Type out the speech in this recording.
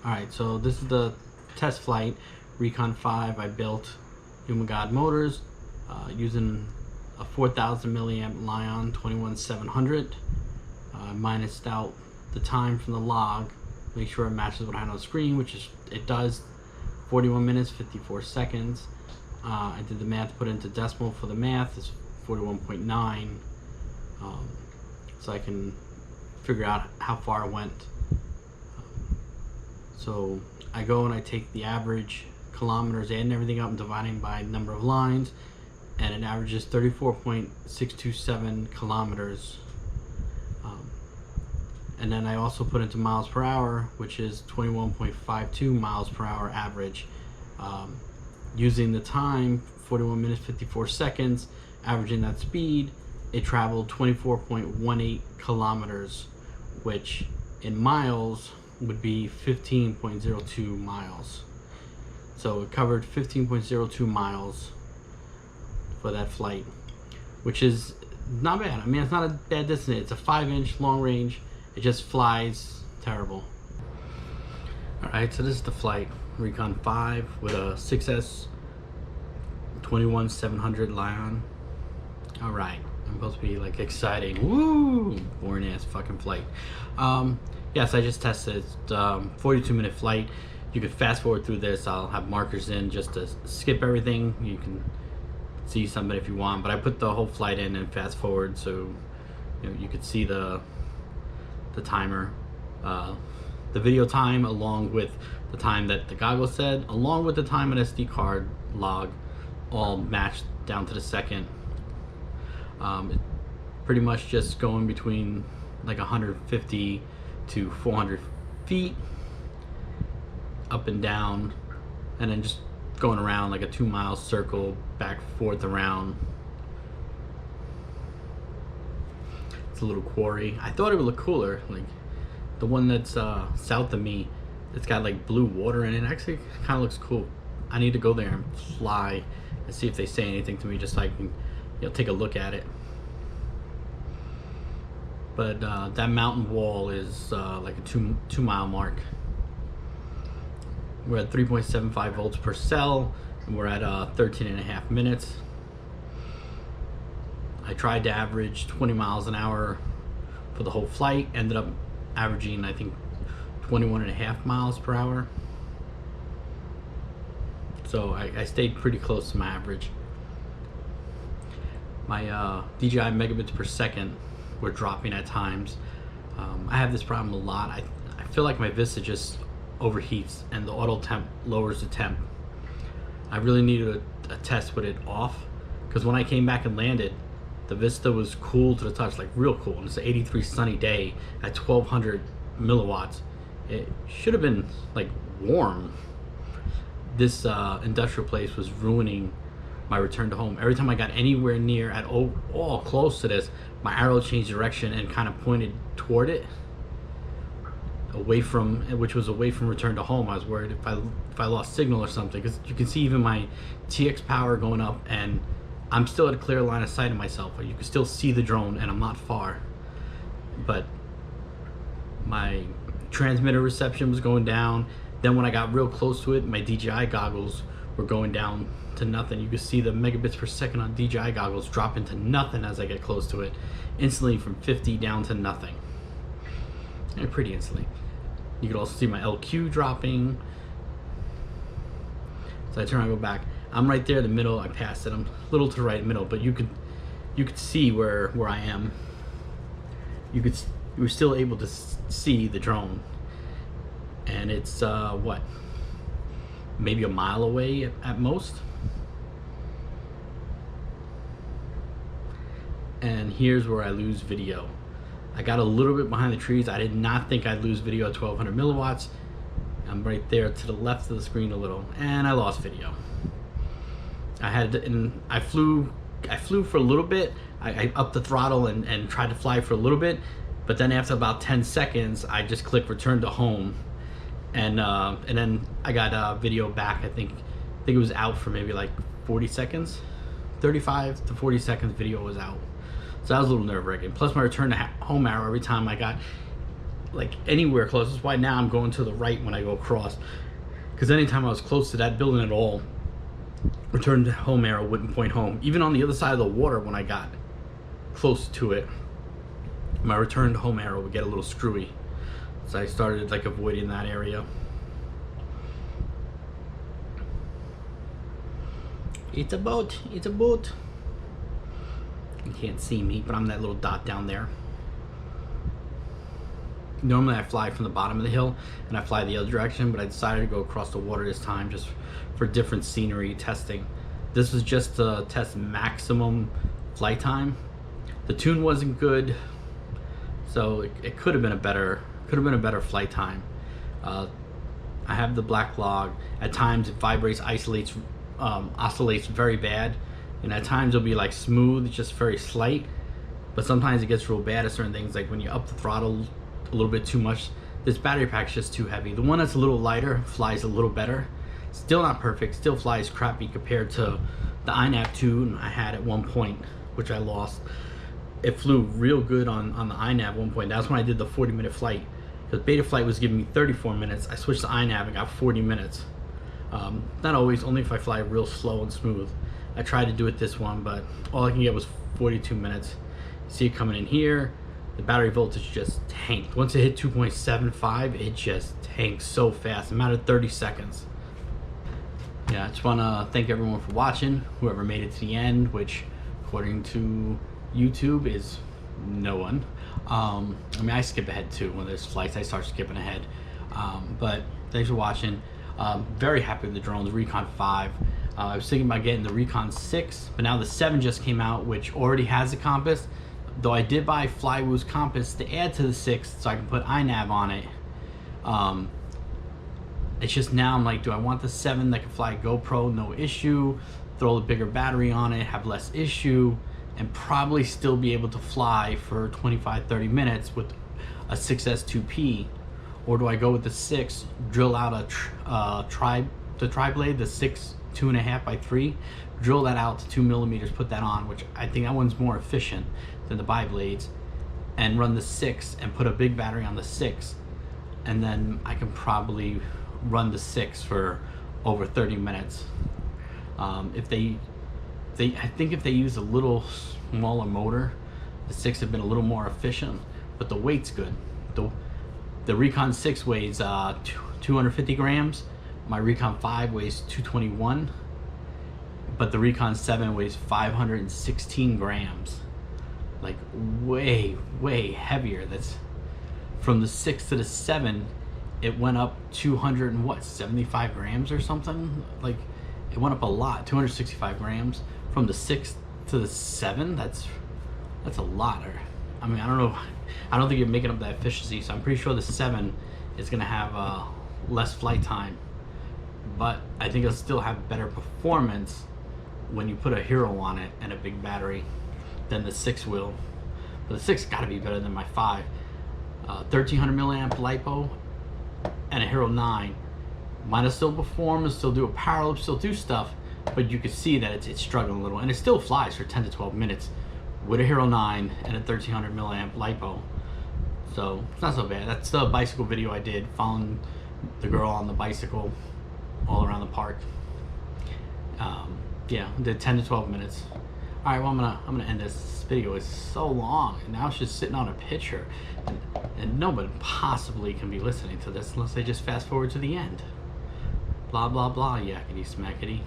Alright, so this is the test flight, Rekon5. I built Human God motors using a 4,000 milliamp Lion 21700. Minused out the time from the log, make sure it matches what I had on the screen, which is it does. 41 minutes 54 seconds. I did the math, put into decimal for the math. It's 41.9, so I can figure out how far I went. So I go and I take the average kilometers, adding everything up and dividing by number of lines, and it averages 34.627 kilometers. And then I also put into miles per hour, which is 21.52 miles per hour average. Using the time, 41 minutes 54 seconds, averaging that speed, it traveled 24.18 kilometers, which in miles would be 15.02 miles. So it covered 15.02 miles for that flight, which is not bad. I mean, it's not a bad distance. It's a 5-inch long range. It just flies terrible. Alright, so this is the flight, Rekon5 with a 6S 21700 Lion. Alright, I'm supposed to be like exciting. Woo! Boring ass fucking flight. Yes, I just tested 42-minute flight. You can fast forward through this. I'll have markers in just to skip everything. You can see some of it if you want, but I put the whole flight in and fast forward so you could see the timer, the video time, along with the time that the goggles said, along with the time on SD card log, all matched down to the second. Pretty much just going between like 150 to 400 feet up and down, and then just going around like a 2-mile circle back forth around. It's a little quarry. I thought it would look cooler, like the one that's south of me. It's got like blue water in it. Actually kind of looks cool. I need to go there and fly and see if they say anything to me, just so I can take a look at it. But that mountain wall is like a 2-mile mark. We're at 3.75 volts per cell, and we're at 13.5 minutes. I tried to average 20 miles an hour for the whole flight, ended up averaging I think 21.5 miles per hour. So I stayed pretty close to my average. My DJI megabits per second were dropping at times. I have this problem a lot. I feel like my Vista just overheats and the auto temp lowers the temp. I really needed a test with it off, because when I came back and landed, the Vista was cool to the touch, like real cool. And it's an 83 sunny day at 1200 milliwatts. It should have been like warm. This industrial place was ruining my return to home. Every time I got anywhere near at all close to this, my arrow changed direction and kind of pointed toward it, away from, which was away from return to home. I was worried if I lost signal or something, because you can see even my TX power going up, and I'm still at a clear line of sight of myself. You can still see the drone, and I'm not far. But my transmitter reception was going down. Then when I got real close to it, my DJI goggles were going down to nothing. You can see the megabits per second on DJI goggles drop into nothing as I get close to it. Instantly from 50 down to nothing. And pretty instantly. You can also see my LQ dropping. So I turn around and go back. I'm right there in the middle. I passed it. I'm a little to the right middle, but you could see where I am. You were still able to see the drone, and it's what, maybe a mile away at most. And here's where I lose video. I got a little bit behind the trees. I did not think I'd lose video at 1200 milliwatts. I'm right there to the left of the screen a little, and I lost video. I flew for a little bit. I upped the throttle and tried to fly for a little bit, but then after about 10 seconds, I just clicked return to home, and then I got video back. I think it was out for maybe like 40 seconds, 35 to 40 seconds. Video was out, so that was a little nerve-wracking. Plus my return to home arrow, every time I got like anywhere close. That's why now I'm going to the right when I go across, because anytime I was close to that building at all, return to home arrow wouldn't point home. Even on the other side of the water, when I got close to it, my return to home arrow would get a little screwy. So I started like avoiding that area. It's a boat. It's a boat. You can't see me, but I'm that little dot down there. Normally I fly from the bottom of the hill and I fly the other direction, but I decided to go across the water this time just for different scenery testing. This was just to test maximum flight time. The tune wasn't good, so it could have been a better flight time. I have the black log. At times it vibrates, oscillates very bad, and at times it'll be like smooth, just very slight. But sometimes it gets real bad at certain things, like when you up the throttle a little bit too much. This battery pack's just too heavy. The one that's a little lighter flies a little better. Still not perfect, still flies crappy compared to the iNAV tune I had at one point, which I lost. It flew real good on the iNAV at one point. That's when I did the 40-minute flight, because Betaflight was giving me 34 minutes. I switched to iNAV and got 40 minutes. Not always, only if I fly real slow and smooth. I tried to do it this one, but all I can get was 42 minutes. See it coming in here. The battery voltage just tanked. Once it hit 2.75, it just tanked so fast, a matter of 30 seconds. Yeah, I just want to thank everyone for watching, whoever made it to the end, which according to YouTube is no one. I mean, I skip ahead too. When there's flights, I start skipping ahead. But thanks for watching. Very happy with the drones, Rekon5. I was thinking about getting the Rekon6, but now the 7 just came out, which already has a compass. Though I did buy Flywoo's compass to add to the 6 so I can put iNAV on it. It's just now I'm like, do I want the 7 that can fly GoPro no issue, throw the bigger battery on it, have less issue, and probably still be able to fly for 25-30 minutes with a 6S2P? Or do I go with the 6, drill out a tri-blade, the 6 2.5x3, drill that out to 2 millimeters, put that on, which I think that one's more efficient than the bi-blades, and run the 6 and put a big battery on the 6, and then I can probably run the 6 for over 30 minutes. I think if they use a little smaller motor, the 6 have been a little more efficient, but the weight's good. The Rekon 6 weighs 250 grams. My Rekon 5 weighs 221, but the Rekon 7 weighs 516 grams. Like way heavier. That's from the 6 to the 7. It went up 275 grams or something. Like it went up a lot. 265 grams from the 6 to the 7. That's a lot. I mean, I don't know. I don't think you're making up that efficiency. So I'm pretty sure the 7 is gonna have less flight time, but I think it'll still have better performance when you put a Hero on it and a big battery than the 6 will. But the 6 got to be better than my 5. 1300 milliamp LiPo and a Hero 9 might have still perform and still do a power loop, still do stuff, but you can see that it's struggling a little, and it still flies for 10 to 12 minutes with a Hero 9 and a 1300 milliamp LiPo. So it's not so bad. That's the bicycle video I did, following the girl on the bicycle all around the park. Yeah, did 10 to 12 minutes. All right, well, I'm gonna end this. This video is so long, and now it's just sitting on a picture, and nobody possibly can be listening to this unless they just fast forward to the end. Blah blah blah, yakety smackety.